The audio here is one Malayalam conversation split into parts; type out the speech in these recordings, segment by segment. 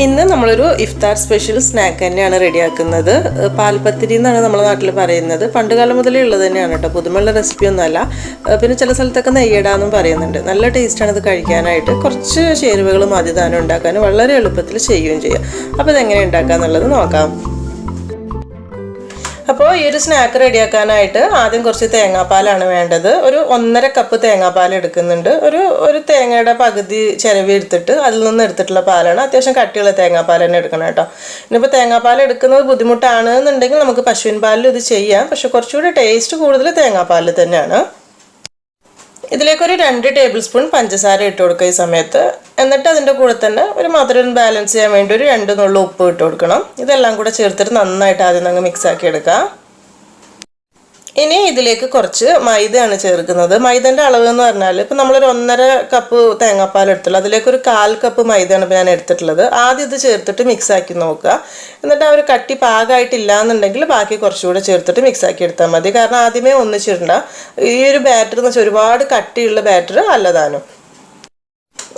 ഇന്ന് നമ്മളൊരു ഇഫ്താർ സ്പെഷ്യൽ സ്നാക്ക് തന്നെയാണ് റെഡിയാക്കുന്നത്. പാൽപ്പത്തിരി എന്നാണ് നമ്മുടെ നാട്ടിൽ പറയുന്നത്. പണ്ട് കാലം മുതലേ ഉള്ളത് തന്നെയാണ് കേട്ടോ, പുതുമയുള്ള റെസിപ്പിയൊന്നുമല്ല. പിന്നെ ചില സ്ഥലത്തൊക്കെ നെയ്യിടാന്നും പറയുന്നുണ്ട്. നല്ല ടേസ്റ്റാണ് ഇത് കഴിക്കാനായിട്ട്. കുറച്ച് ചേരുവകൾ മതി താനും ഉണ്ടാക്കാൻ, വളരെ എളുപ്പത്തിൽ ചെയ്യുകയും ചെയ്യാം. അപ്പോൾ ഇതെങ്ങനെ ഉണ്ടാക്കുക എന്നുള്ളത് നോക്കാം. അപ്പോൾ ഈ ഒരു സ്നാക്ക് റെഡിയാക്കാനായിട്ട് ആദ്യം കുറച്ച് തേങ്ങാപ്പാലാണ് വേണ്ടത്. ഒരു 1.5 കപ്പ് തേങ്ങാപ്പാൽ എടുക്കുന്നുണ്ട്. ഒരു തേങ്ങയുടെ പകുതി ചിരവി എടുത്തിട്ട് അതിൽ നിന്ന് എടുത്തിട്ടുള്ള പാലാണ്. അത്യാവശ്യം കട്ടിയുള്ള തേങ്ങാപ്പാൽ തന്നെ എടുക്കണം കേട്ടോ. ഇനിയിപ്പോൾ തേങ്ങാപ്പാൽ എടുക്കുന്നത് ബുദ്ധിമുട്ടാണ് എന്നുണ്ടെങ്കിൽ നമുക്ക് പശുവിൻ പാലിൽ ഇത് ചെയ്യാം. പക്ഷെ കുറച്ചുകൂടി ടേസ്റ്റ് കൂടുതൽ തേങ്ങാപ്പാലിൽ തന്നെയാണ്. ഇതിലേക്കൊരു 2 ടേബിൾ സ്പൂൺ പഞ്ചസാര ഇട്ട് കൊടുക്കുക ഈ സമയത്ത്. എന്നിട്ട് അതിൻ്റെ കൂടെ തന്നെ ഒരു മധുരം ബാലൻസ് ചെയ്യാൻ വേണ്ടി ഒരു 2 നുള്ളു ഉപ്പ് ഇട്ട് കൊടുക്കണം. ഇതെല്ലാം കൂടെ ചേർത്തിട്ട് നന്നായിട്ട് ആദ്യം അങ്ങ് മിക്സാക്കി എടുക്കുക. ഇനി ഇതിലേക്ക് കുറച്ച് മൈദയാണ് ചേർക്കുന്നത്. മൈദൻ്റെ അളവ് എന്ന് പറഞ്ഞാൽ ഇപ്പോൾ നമ്മളൊരു 1.5 കപ്പ് തേങ്ങാപ്പാൽ എടുത്തുള്ളൂ, അതിലേക്കൊരു 1/4 കപ്പ് മൈദയാണ് ഇപ്പോൾ ഞാൻ എടുത്തിട്ടുള്ളത്. ആദ്യം ഇത് ചേർത്തിട്ട് മിക്സാക്കി നോക്കുക. എന്നിട്ട് ആ ഒരു കട്ടി പാകമായിട്ടില്ല എന്നുണ്ടെങ്കിൽ ബാക്കി കുറച്ചുകൂടെ ചേർത്തിട്ട് മിക്സാക്കി എടുത്താൽ മതി. കാരണം ആദ്യമേ ഒന്നിച്ചിടണ്ട. ഈ ഒരു ബാറ്റർ എന്ന് വെച്ചാൽ ഒരുപാട് കട്ടിയുള്ള ബാറ്റർ അല്ലതാനും.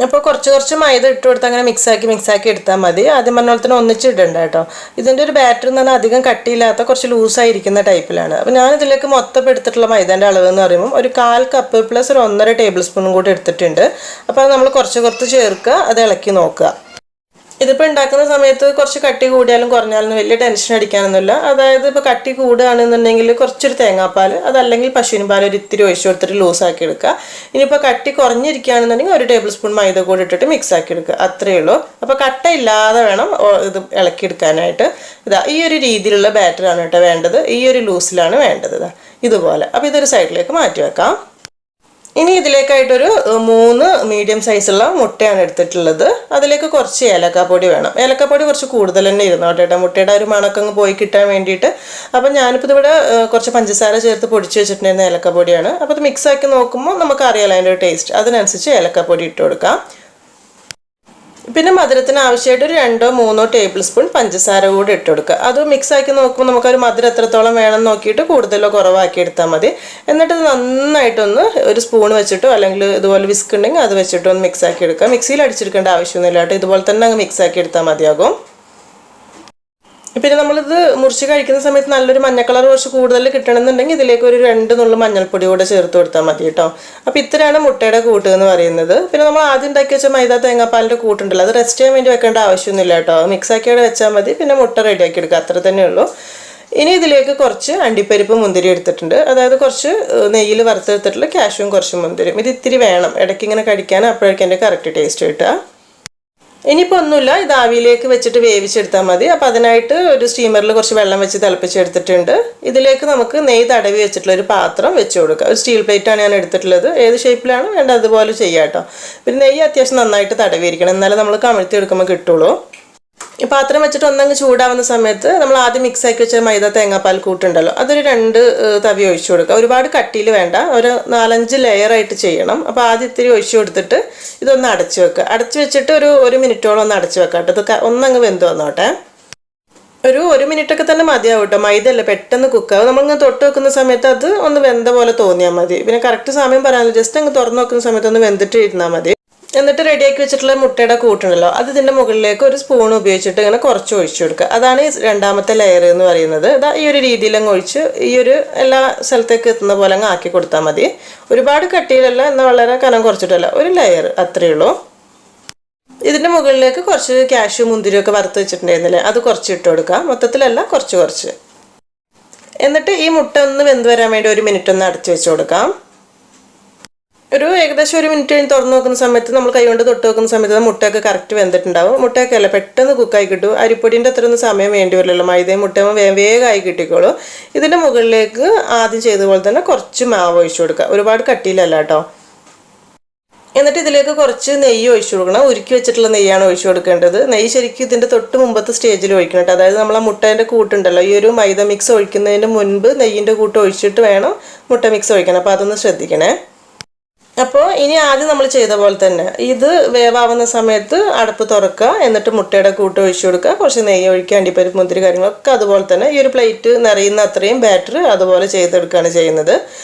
അപ്പോൾ കുറച്ച് മൈദ ഇട്ട് കൊടുത്ത് അങ്ങനെ മിക്സാക്കി എടുത്താൽ മതി. ആദ്യം പറഞ്ഞ പോലെ തന്നെ ഒന്നിച്ചിടണ്ട കേട്ടോ. ഇതിൻ്റെ ഒരു ബാറ്റർ എന്ന് പറഞ്ഞാൽ അധികം കട്ടിയില്ലാത്ത കുറച്ച് ലൂസായിരിക്കുന്ന ടൈപ്പിലാണ്. അപ്പോൾ ഞാനിതിലേക്ക് മൊത്തം എടുത്തിട്ടുള്ള മൈദൻ്റെ അളവ് എന്ന് പറയുമ്പോൾ ഒരു 1/4 കപ്പ് പ്ലസ് ഒരു 1.5 ടേബിൾ സ്പൂണും കൂടി എടുത്തിട്ടുണ്ട്. അപ്പോൾ അത് നമ്മൾ കുറച്ച് ചേർക്കുക, അത് ഇളക്കി നോക്കുക. ഇതിപ്പോൾ ഉണ്ടാക്കുന്ന സമയത്ത് കുറച്ച് കട്ടി കൂടിയാലും കുറഞ്ഞാലും വലിയ ടെൻഷൻ അടിക്കാനൊന്നുമില്ല. അതായത് ഇപ്പോൾ കട്ടി കൂടുകയാണെന്നുണ്ടെങ്കിൽ കുറച്ചൊരു തേങ്ങാപ്പാൽ, അതല്ലെങ്കിൽ പശുവിൻ പാൽ ഒരു ഇത്തിരി ഒഴിച്ചു കൊടുത്തിട്ട് ലൂസാക്കി എടുക്കുക. ഇനിയിപ്പോൾ കട്ടി കുറഞ്ഞിരിക്കുകയാണെന്നുണ്ടെങ്കിൽ 1 ടേബിൾ സ്പൂൺ മൈദ കൂടി ഇട്ടിട്ട് മിക്സ് ആക്കി എടുക്കുക. അത്രയേ ഉള്ളൂ. അപ്പോൾ കട്ട ഇല്ലാതെ വേണം ഇത് ഇളക്കിയെടുക്കാനായിട്ട്. ഈ ഒരു രീതിയിലുള്ള ബാറ്ററാണ് കേട്ടോ വേണ്ടത്. ഈ ഒരു ലൂസിലാണ് വേണ്ടത്. ഇതുപോലെ. അപ്പോൾ ഇതൊരു സൈഡിലേക്ക് മാറ്റി വെക്കാം. ഇനി ഇതിലേക്കായിട്ടൊരു 3 മീഡിയം സൈസുള്ള മുട്ടയാണ് എടുത്തിട്ടുള്ളത്. അതിലേക്ക് കുറച്ച് ഏലക്കാപ്പൊടി വേണം. ഏലക്കാപ്പൊടി കുറച്ച് കൂടുതൽ തന്നെ ഇരുന്നോട്ടെ കേട്ടോ, മുട്ടയുടെ ഒരു മണക്കങ്ങ് പോയി കിട്ടാൻ വേണ്ടിയിട്ട്. അപ്പം ഞാനിപ്പോൾ ഇവിടെ കുറച്ച് പഞ്ചസാര ചേർത്ത് പൊടിച്ച് വെച്ചിട്ടുണ്ടായിരുന്ന ഏലക്കാപ്പൊടിയാണ്. അപ്പോൾ അത് മിക്സാക്കി നോക്കുമ്പോൾ നമുക്കറിയാലോ അതിൻ്റെ ഒരു ടേസ്റ്റ്. അതിനനുസരിച്ച് ഏലക്കാപ്പൊടി ഇട്ട് കൊടുക്കാം. പിന്നെ മധുരത്തിന് ആവശ്യമായിട്ട് ഒരു 2-3 ടേബിൾ സ്പൂൺ പഞ്ചസാര കൂടി ഇട്ട് കൊടുക്കുക. അത് മിക്സാക്കി നോക്കുമ്പോൾ നമുക്കൊരു മധുരം എത്രത്തോളം വേണം നോക്കിയിട്ട് കൂടുതലോ കുറവാക്കി എടുത്താൽ മതി. എന്നിട്ട് ഇത് നന്നായിട്ടൊന്ന് ഒരു സ്പൂൺ വെച്ചിട്ടോ അല്ലെങ്കിൽ ഇതുപോലെ വിസ്ക് ഉണ്ടെങ്കിൽ അത് വെച്ചിട്ടോ ഒന്ന് മിക്സാക്കി എടുക്കുക. മിക്സിയിൽ അടിച്ചെടുക്കേണ്ട ആവശ്യമൊന്നുമില്ല കേട്ടോ, ഇതുപോലെ തന്നെ അങ്ങ് മിക്സാക്കി എടുത്താൽ മതിയാകും. പിന്നെ നമ്മളിത് മുറിച്ച് കഴിക്കുന്ന സമയത്ത് നല്ലൊരു മഞ്ഞ കളർ കുറച്ച് കൂടുതൽ കിട്ടണമെന്നുണ്ടെങ്കിൽ ഇതിലേക്ക് ഒരു 2 നുള്ളു മഞ്ഞൾപ്പൊടി കൂടെ ചേർത്ത് കൊടുത്താൽ മതി കേട്ടോ. അപ്പോൾ ഇത്രയാണ് മുട്ടയുടെ കൂട്ട് എന്ന് പറയുന്നത്. പിന്നെ നമ്മൾ ആദ്യം ഉണ്ടാക്കി വെച്ച മൈദ തേങ്ങാപ്പാലിൻ്റെ കൂട്ടുണ്ടല്ലോ, അത് റെസ്റ്റ് ചെയ്യാൻ വേണ്ടി വെക്കേണ്ട ആവശ്യമൊന്നുമില്ല കേട്ടോ. മിക്സാക്കിയോടെ വെച്ചാൽ മതി. പിന്നെ മുട്ട റെഡിയാക്കി എടുക്കുക, അത്ര തന്നെ ഉള്ളൂ. ഇനി ഇതിലേക്ക് കുറച്ച് അണ്ടിപ്പരിപ്പ് മുന്തിരി എടുത്തിട്ടുണ്ട്. അതായത് കുറച്ച് നെയ്യിൽ വറുത്തെടുത്തിട്ടുള്ള കാഷ്യൂവും കുറച്ച് മുന്തിരിയും. ഇത് ഇത്തിരി വേണം ഇടയ്ക്ക് ഇങ്ങനെ കഴിക്കാൻ, അപ്പോഴേക്കും എൻ്റെ കറക്റ്റ് ടേസ്റ്റ് കിട്ടുക. ഇനിയിപ്പോൾ ഒന്നുമില്ല, ഇത് ആവിയിലേക്ക് വെച്ചിട്ട് വേവിച്ചെടുത്താൽ മതി. അപ്പോൾ അതിനായിട്ട് ഒരു സ്റ്റീമറിൽ കുറച്ച് വെള്ളം വെച്ച് തിളപ്പിച്ചെടുത്തിട്ടുണ്ട്. ഇതിലേക്ക് നമുക്ക് നെയ്യ് തടവി വെച്ചിട്ടുള്ള ഒരു പാത്രം വെച്ച് കൊടുക്കുക. ഒരു സ്റ്റീൽ പ്ലേറ്റാണ് ഞാൻ എടുത്തിട്ടുള്ളത്. ഏത് ഷേപ്പിലാണ് വേണ്ടത് അതുപോലെ ചെയ്യാം കേട്ടോ. പിന്നെ നെയ്യ് അത്യാവശ്യം നന്നായിട്ട് തടവിയിരിക്കണം, എന്നാലേ നമ്മൾ കമിഴ്ത്തി എടുക്കുമ്പോൾ കിട്ടുള്ളൂ. ഈ പാത്രം വെച്ചിട്ട് ഒന്നങ്ങ് ചൂടാവുന്ന സമയത്ത് നമ്മൾ ആദ്യം മിക്സാക്കി വെച്ച മൈദ തേങ്ങാപ്പാൽ കൂട്ടുണ്ടല്ലോ, അതൊരു 2 തവി ഒഴിച്ചു കൊടുക്കുക. ഒരുപാട് കട്ടിയിൽ വേണ്ട, ഒരു 4-5 ലെയറായിട്ട് ചെയ്യണം. അപ്പോൾ ആദ്യം ഇത്തിരി ഒഴിച്ചു കൊടുത്തിട്ട് ഇതൊന്ന് അടച്ചു വെക്കുക. അടച്ചു വെച്ചിട്ട് ഒരു മിനിറ്റോളം ഒന്ന് അടച്ചു വെക്കാം കേട്ടോ. ഇത് ഒന്നങ്ങ് വെന്ത് വന്നോട്ടെ. ഒരു 1 മിനിറ്റൊക്കെ തന്നെ മതിയാവും കേട്ടോ. മൈദയല്ല, പെട്ടെന്ന് കുക്കാവും. നമ്മളിങ്ങനെ തൊട്ട് വെക്കുന്ന സമയത്ത് അത് ഒന്ന് വെന്ത പോലെ തോന്നിയാൽ മതി. പിന്നെ കറക്റ്റ് സമയം പറയാനില്ല, ജസ്റ്റ് അങ്ങ് തുറന്ന് വെക്കുന്ന സമയത്ത് ഒന്ന് വെന്തിട്ട് ഇരുന്നാൽ മതി. എന്നിട്ട് റെഡിയാക്കി വെച്ചിട്ടുള്ള മുട്ടയുടെ കൂട്ടുണ്ടല്ലോ, അത് ഇതിൻ്റെ മുകളിലേക്ക് ഒരു സ്പൂൺ ഉപയോഗിച്ചിട്ട് ഇങ്ങനെ കുറച്ച് ഒഴിച്ചു കൊടുക്കുക. അതാണ് ഈ 2ാമത്തെ ലെയർ എന്ന് പറയുന്നത്. ഈ ഒരു രീതിയിൽ അങ്ങ് ഒഴിച്ച് ഈ ഒരു എല്ലാ സ്ഥലത്തേക്ക് എത്തുന്ന പോലെ അങ്ങ് ആക്കി കൊടുത്താൽ മതി. ഒരുപാട് കട്ടിയിലല്ല, എന്നാൽ വളരെ കനം കുറച്ചിട്ടല്ല, ഒരു ലെയർ അത്രയേ ഉള്ളൂ. ഇതിൻ്റെ മുകളിലേക്ക് കുറച്ച് കാഷ്യൂ മുന്തിരിയൊക്കെ വറുത്ത് വെച്ചിട്ടുണ്ടായിരുന്നില്ലേ, അത് കുറച്ച് ഇട്ട് കൊടുക്കുക. മൊത്തത്തിലല്ല, കുറച്ച്. എന്നിട്ട് ഈ മുട്ട ഒന്ന് വെന്ത് വരാൻ വേണ്ടി 1 മിനിറ്റ് ഒന്ന് അടച്ചു വെച്ച് കൊടുക്കാം. ഏകദേശം 1 മിനിറ്റ് കഴിഞ്ഞ് തുറന്ന് നോക്കുന്ന സമയത്ത് നമ്മൾ കൈകൊണ്ട് തൊട്ട് നോക്കുന്ന സമയത്ത് മുട്ടയൊക്കെ കറക്റ്റ് വെന്തിട്ടുണ്ടാവും. മുട്ടയൊക്കെ അല്ല, പെട്ടെന്ന് കുക്കായി കിട്ടും. അരിപ്പൊടിൻ്റെ അത്രയൊന്നും സമയം വേണ്ടി വരില്ലല്ലോ, മൈദയും മുട്ടയും വേഗമായി കിട്ടിക്കോളൂ. ഇതിൻ്റെ മുകളിലേക്ക് ആദ്യം ചെയ്ത പോലെ തന്നെ കുറച്ച് മാവ് ഒഴിച്ചു കൊടുക്കുക. ഒരുപാട് കട്ടിയിലല്ല കേട്ടോ. എന്നിട്ട് ഇതിലേക്ക് കുറച്ച് നെയ്യ് ഒഴിച്ചു കൊടുക്കണം. ഉരുക്കി വെച്ചിട്ടുള്ള നെയ്യാണ് ഒഴിച്ചു കൊടുക്കേണ്ടത്. നെയ്യ് ശരിക്കും ഇതിൻ്റെ തൊട്ട് മുമ്പത്തെ സ്റ്റേജിൽ ഒഴിക്കണം കേട്ടോ. അതായത് നമ്മൾ ആ മുട്ടേൻ്റെ കൂട്ടുണ്ടല്ലോ, ഈ ഒരു മൈദ മിക്സ് ഒഴിക്കുന്നതിന് മുൻപ് നെയ്യിൻ്റെ കൂട്ട് ഒഴിച്ചിട്ട് വേണം മുട്ട മിക്സ് ഒഴിക്കണം. അപ്പോൾ അതൊന്ന് ശ്രദ്ധിക്കണേ. അപ്പോൾ ഇനി ആദ്യം നമ്മൾ ചെയ്ത പോലെ തന്നെ ഇത് വേവാവുന്ന സമയത്ത് അടപ്പ് തുറക്കുക, എന്നിട്ട് മുട്ടയുടെ കൂട്ട് ഒഴിച്ചു കൊടുക്കുക, കുറച്ച് നെയ്യ് ഒഴിക്കുക, അണ്ടിപ്പരിപ്പ് മുന്തിരി കാര്യങ്ങളൊക്കെ അതുപോലെ തന്നെ ഈ ഒരു പ്ലേറ്റ് നിറയുന്ന അത്രയും ബാറ്റർ അതുപോലെ ചെയ്തെടുക്കുകയാണ് ചെയ്യുന്നത്.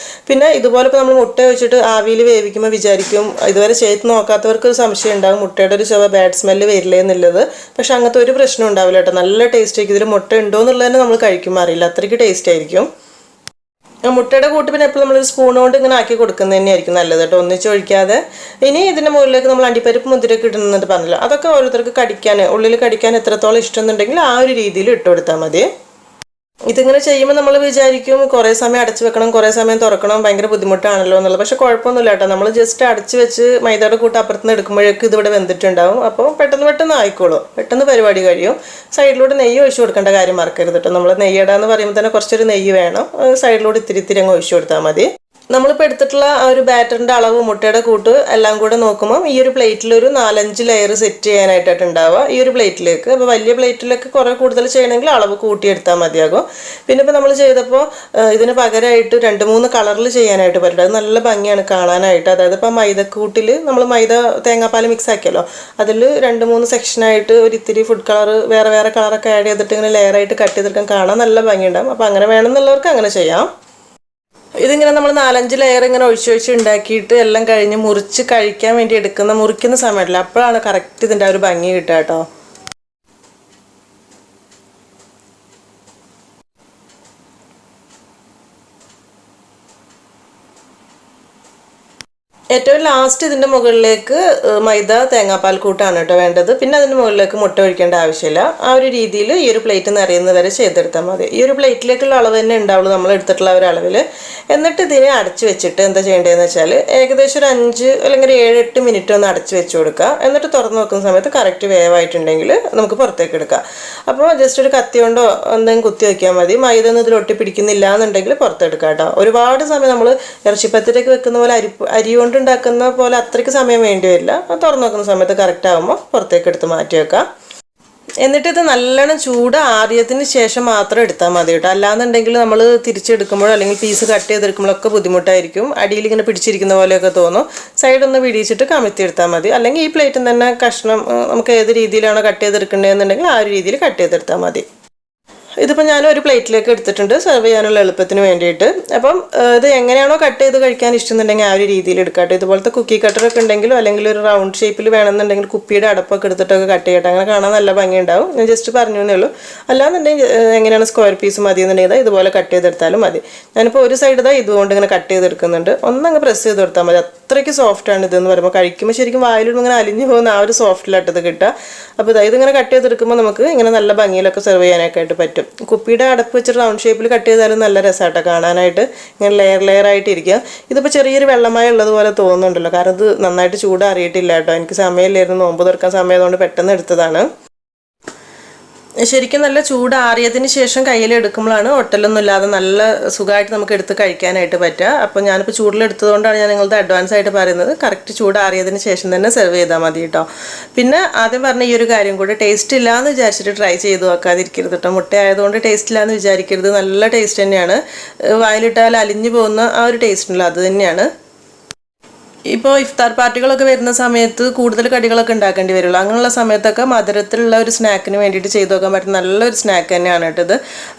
പിന്നെ ഇതുപോലെ ഇപ്പോൾ നമ്മൾ മുട്ട ഒഴിച്ചിട്ട് ആവിയിൽ വേവിക്കുമ്പോൾ വിചാരിക്കും, ഇതുവരെ ചെയ്ത് നോക്കാത്തവർക്ക് ഒരു സംശയം ഉണ്ടാകും മുട്ടയുടെ ഒരു ചുവ ബാഡ് സ്മെല്ല് വരില്ലേ എന്നുള്ളത്. പക്ഷെ അങ്ങനത്തെ ഒരു പ്രശ്നം ഉണ്ടാവില്ല കേട്ടോ. നല്ല ടേസ്റ്റ് ആയിരിക്കും. ഇതിൽ മുട്ട ഉണ്ടോ എന്നുള്ളത് തന്നെ നമ്മൾ കഴിക്കുമ്പോൾ അറിയില്ല, അത്രയ്ക്ക് ടേസ്റ്റ് ആയിരിക്കും. മുട്ടയുടെ കൂട്ട് പിന്നെ എപ്പോഴും നമ്മളൊരു സ്പൂൺ കൊണ്ട് ഇങ്ങനെ ആക്കി കൊടുക്കുന്നത് തന്നെയായിരിക്കും നല്ലത് കേട്ടോ, ഒന്നിച്ച് ഒഴിക്കാതെ. ഇനി ഇതിൻ്റെ മുകളിലേക്ക് നമ്മൾ അണ്ടിപ്പരിപ്പ് മുന്തിരിയൊക്കെ ഇടുന്നുണ്ട് പറഞ്ഞല്ലോ, അതൊക്കെ ഓരോരുത്തർക്ക് കടിക്കാൻ ഉള്ളിൽ കടിക്കാൻ എത്രത്തോളം ഇഷ്ടം എന്നുണ്ടെങ്കിൽ ആ ഒരു രീതിയിൽ ഇട്ട് കൊടുത്താൽ മതി. ഇതിങ്ങനെ ചെയ്യുമ്പോൾ നമ്മൾ വിചാരിക്കും കുറേ സമയം അടച്ചു വെക്കണം, കുറേ സമയം തുറക്കണം, ഭയങ്കര ബുദ്ധിമുട്ടാണല്ലോ എന്നുള്ളത്. പക്ഷെ കുഴപ്പമൊന്നുമില്ല കേട്ടോ. നമ്മൾ ജസ്റ്റ് അടച്ച് വെച്ച് മൈദയുടെ കൂട്ട് അപ്പുറത്തുനിന്ന് എടുക്കുമ്പോഴേക്കും ഇതിവിടെ വെന്തിട്ടുണ്ടാവും. അപ്പോൾ പെട്ടെന്ന് ആയിക്കോളും, പെട്ടെന്ന് പരിപാടി കഴിയും. സൈഡിലൂടെ നെയ്യ് ഒഴിച്ചു കൊടുക്കേണ്ട കാര്യം മറക്കരുത് കേട്ടോ. നമ്മൾ നെയ്യിടാന്ന് പറയുമ്പോൾ തന്നെ കുറച്ചൊരു നെയ്യ് വേണം. സൈഡിലൂടെ ഇത്തിരി അങ്ങ് ഒഴിച്ചു കൊടുത്താൽ മതി. നമ്മളിപ്പോൾ എടുത്തിട്ടുള്ള ആ ഒരു ബാറ്ററിൻ്റെ അളവ് മുട്ടയുടെ കൂട്ട് എല്ലാം കൂടെ നോക്കുമ്പോൾ ഈ ഒരു പ്ലേറ്റിൽ ഒരു 4-5 ലെയർ സെറ്റ് ചെയ്യാനായിട്ടായിട്ട് ഉണ്ടാവുക ഈ ഒരു പ്ലേറ്റിലേക്ക്. അപ്പോൾ വലിയ പ്ലേറ്റിലേക്ക് കുറേ കൂടുതൽ ചെയ്യണമെങ്കിൽ അളവ് കൂട്ടിയെടുത്താൽ മതിയാകും. പിന്നെ ഇപ്പോൾ നമ്മൾ ചെയ്തപ്പോൾ ഇതിന് പകരമായിട്ട് 2-3 കളറിൽ ചെയ്യാനായിട്ട് പറ്റും. അത് നല്ല ഭംഗിയാണ് കാണാനായിട്ട്. അതായത് ഇപ്പോൾ മൈദക്കൂട്ടിൽ നമ്മൾ മൈദ തേങ്ങാപ്പാൽ മിക്സ് ആക്കിയല്ലോ, അതിൽ 2-3 സെക്ഷനായിട്ട് ഒരു ഇത്തിരി ഫുഡ് കളർ വേറെ കളറൊക്കെ ആഡ് ചെയ്തിട്ട് ഇങ്ങനെ ലെയറായിട്ട് കട്ട് ചെയ്തെടുക്കാൻ കാണാൻ നല്ല ഭംഗിയുണ്ടാകും. അപ്പോൾ അങ്ങനെ വേണമെന്നുള്ളവർക്ക് അങ്ങനെ ചെയ്യാം. ഇതിങ്ങനെ നമ്മൾ 4-5 ലെയർ ഇങ്ങനെ ഒഴിച്ച് ഉണ്ടാക്കിയിട്ട് എല്ലാം കഴിഞ്ഞ് മുറിച്ച് കഴിക്കാൻ വേണ്ടി മുറിക്കുന്ന സമയമില്ല, അപ്പോഴാണ് കറക്റ്റ് ഇതിൻ്റെ ഒരു ഭംഗി കിട്ടുക കേട്ടോ. ഏറ്റവും ലാസ്റ്റ് ഇതിൻ്റെ മുകളിലേക്ക് മൈദ തേങ്ങാപ്പാൽ കൂട്ടാണ് കേട്ടോ വേണ്ടത്. പിന്നെ അതിൻ്റെ മുകളിലേക്ക് മുട്ട ഒഴിക്കേണ്ട ആവശ്യമില്ല. ആ ഒരു രീതിയിൽ ഈ ഒരു പ്ലേറ്റ് നിറയുന്നത് വരെ ചെയ്തെടുത്താൽ മതി. ഈ ഒരു പ്ലേറ്റിലേക്കുള്ള അളവ് തന്നെ ഉണ്ടാവുള്ളൂ നമ്മൾ എടുത്തിട്ടുള്ള ഒരു അളവിൽ. എന്നിട്ട് ഇതിനെ അടച്ചു വെച്ചിട്ട് എന്താ ചെയ്യേണ്ടതെന്ന് വെച്ചാൽ ഏകദേശം ഒരു 5 അല്ലെങ്കിൽ 7-8 മിനിറ്റ് ഒന്ന് അടച്ചു വെച്ച് കൊടുക്കുക. എന്നിട്ട് തുറന്ന് നോക്കുന്ന സമയത്ത് കറക്റ്റ് വേവായിട്ടുണ്ടെങ്കിൽ നമുക്ക് പുറത്തേക്ക് എടുക്കാം. അപ്പോൾ ജസ്റ്റ് ഒരു കത്തി കൊണ്ടോ എന്തെങ്കിലും കുത്തി വയ്ക്കാൻ മതി. മൈദ ഒന്നും ഇതിൽ ഒട്ടിപ്പിടിക്കുന്നില്ല എന്നുണ്ടെങ്കിൽ പുറത്തെടുക്കാം കേട്ടോ. ഒരുപാട് സമയം നമ്മൾ ഇറച്ചിപ്പത്തിലേക്ക് വെക്കുന്ന പോലെ അരി കൊണ്ട് ഉണ്ടാക്കുന്ന പോലെ അത്രയ്ക്ക് സമയം വേണ്ടി വരില്ല. തുറന്നു നോക്കുന്ന സമയത്ത് കറക്റ്റ് ആകുമ്പോൾ പുറത്തേക്ക് എടുത്ത് മാറ്റി വെക്കാം. എന്നിട്ട് ഇത് നല്ലോണം ചൂട് ആറിയതിന് ശേഷം മാത്രം എടുത്താൽ മതി കേട്ടോ. അല്ലാന്നുണ്ടെങ്കിൽ നമ്മൾ തിരിച്ചെടുക്കുമ്പോഴോ അല്ലെങ്കിൽ പീസ് കട്ട് ചെയ്തെടുക്കുമ്പോഴൊക്കെ ബുദ്ധിമുട്ടായിരിക്കും. അടിയിൽ ഇങ്ങനെ പിടിച്ചിരിക്കുന്ന പോലെയൊക്കെ തോന്നും. സൈഡൊന്ന് പിടിച്ചിട്ട് കമത്തി എടുത്താൽ മതി. അല്ലെങ്കിൽ ഈ പ്ലേറ്റിൽ തന്നെ കഷ്ണം നമുക്ക് ഏത് രീതിയിലാണോ കട്ട് ചെയ്തെടുക്കേണ്ടതെന്നുണ്ടെങ്കിൽ ആ ഒരു രീതിയിൽ കട്ട് ചെയ്തെടുത്താൽ മതി. ഇതിപ്പോൾ ഞാൻ ഒരു പ്ലേറ്റിലേക്ക് എടുത്തിട്ടുണ്ട് സെർവ് ചെയ്യാനുള്ള എളുപ്പത്തിന് വേണ്ടിയിട്ട്. അപ്പം ഇത് എങ്ങനെയാണോ കട്ട് ചെയ്ത് കഴിക്കാൻ ഇഷ്ടമെന്നുണ്ടെങ്കിൽ ആ ഒരു രീതിയിൽ എടുക്കാട്ടോ. ഇതുപോലത്തെ കുക്കി കട്ടറൊക്കെ ഉണ്ടെങ്കിലും അല്ലെങ്കിൽ ഒരു റൗണ്ട് ഷേപ്പിൽ വേണമെന്നുണ്ടെങ്കിൽ കുപ്പിയുടെ അടപ്പൊക്കെ എടുത്തിട്ടൊക്കെ കട്ട് ചെയ്യട്ടെ. അങ്ങനെ കാണാൻ നല്ല ഭംഗിയുണ്ടാവും. ഞാൻ ജസ്റ്റ് പറഞ്ഞു എന്നേ ഉള്ളൂ. അല്ലാന്നുണ്ടെങ്കിൽ എങ്ങനെയാണ് സ്ക്വയർ പീസ് മതി എന്നുണ്ടെങ്കിൽ ഇതുപോലെ കട്ട് ചെയ്തെടുത്താലും മതി. ഞാനിപ്പോൾ ഒരു സൈഡ് ഇതുകൊണ്ട് ഇങ്ങനെ കട്ട് ചെയ്തെടുക്കുന്നുണ്ട്. ഒന്നങ്ങ് പ്രസ് ചെയ്ത് കൊടുത്താൽ മതി. അത്രയ്ക്ക് സോഫ്റ്റാണ് ഇതെന്ന് പറയുമ്പോൾ കഴിക്കുമ്പോൾ ശരിക്കും വായിലൊന്നും ഇങ്ങനെ അലിഞ്ഞു പോകുന്ന ആ ഒരു സോഫ്റ്റിലായിട്ടത് കിട്ടുക. അപ്പോൾ ഇതിങ്ങനെ കട്ട് ചെയ്തെടുക്കുമ്പോൾ നമുക്ക് ഇങ്ങനെ നല്ല ഭംഗിയിലൊക്കെ സെർവ് ചെയ്യാനൊക്കെ ആയിട്ട് പറ്റും. കുപ്പിയുടെ അടപ്പ് വെച്ചിട്ട് റൗണ്ട് ഷേപ്പിൽ കട്ട് ചെയ്താലും നല്ല രസമാട്ടോ കാണാനായിട്ട്. ഇങ്ങനെ ലെയർ ആയിട്ടിരിക്കുക. ഇതിപ്പോൾ ചെറിയൊരു വെള്ളമായി ഉള്ളതുപോലെ തോന്നുന്നുണ്ടല്ലോ, കാരണം ഇത് നന്നായിട്ട് ചൂടാറിയിട്ടില്ല കേട്ടോ. എനിക്ക് സമയമില്ലായിരുന്നു, നോമ്പ് തുറക്കാൻ സമയമായതുകൊണ്ട് പെട്ടെന്ന് എടുത്തതാണ്. ശരിക്കും നല്ല ചൂടാറിയതിന് ശേഷം കയ്യിലെടുക്കുമ്പോഴാണ് ഒട്ടലൊന്നും ഇല്ലാതെ നല്ല സുഖമായിട്ട് നമുക്ക് എടുത്ത് കഴിക്കാനായിട്ട് പറ്റുക. അപ്പോൾ ഞാനിപ്പോൾ ചൂടിലെടുത്തതുകൊണ്ടാണ് ഞാൻ നിങ്ങളുടെ അഡ്വാൻസ് ആയിട്ട് പറയുന്നത്. കറക്റ്റ് ചൂടാറിയതിന് ശേഷം തന്നെ സെർവ് ചെയ്താൽ മതി കേട്ടോ. പിന്നെ ആദ്യം പറഞ്ഞ ഈ ഒരു കാര്യം കൂടെ ടേസ്റ്റ് ഇല്ലയെന്ന് വിചാരിച്ചിട്ട് ട്രൈ ചെയ്ത് നോക്കാതിരിക്കരുത് കേട്ടോ. മുട്ട ആയതുകൊണ്ട് ടേസ്റ്റ് ഇല്ലയെന്ന് വിചാരിക്കരുത്. നല്ല ടേസ്റ്റ് തന്നെയാണ്. വായിലിട്ടാൽ അലിഞ്ഞു പോകുന്ന ആ ഒരു ടേസ്റ്റ് ഉണ്ടല്ലോ, അത് തന്നെയാണ്. ഇപ്പോൾ ഇഫ്താർ പാർട്ടികളൊക്കെ വരുന്ന സമയത്ത് കൂടുതൽ കടികളൊക്കെ ഉണ്ടാക്കേണ്ടി വരുള്ളൂ. അങ്ങനെയുള്ള സമയത്തൊക്കെ മധുരത്തിലുള്ള ഒരു സ്നാക്കിന് വേണ്ടിയിട്ട് ചെയ്തു നോക്കാൻ പറ്റുന്ന നല്ലൊരു സ്നാക്ക് തന്നെയാണ് കേട്ടത്.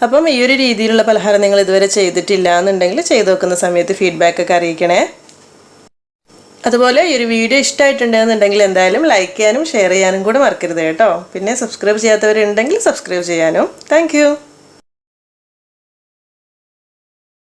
അപ്പം ഈ ഒരു രീതിയിലുള്ള പലഹാരം നിങ്ങൾ ഇതുവരെ ചെയ്തിട്ടില്ല എന്നുണ്ടെങ്കിൽ ചെയ്ത് നോക്കുന്ന സമയത്ത് ഫീഡ്ബാക്കൊക്കെ അറിയിക്കണേ. അതുപോലെ ഈ ഒരു വീഡിയോ ഇഷ്ടമായിട്ടുണ്ടെന്നുണ്ടെങ്കിൽ എന്തായാലും ലൈക്ക് ചെയ്യാനും ഷെയർ ചെയ്യാനും കൂടെ മറക്കരുത് കേട്ടോ. പിന്നെ സബ്സ്ക്രൈബ് ചെയ്യാത്തവരുണ്ടെങ്കിൽ സബ്സ്ക്രൈബ് ചെയ്യാനും. താങ്ക്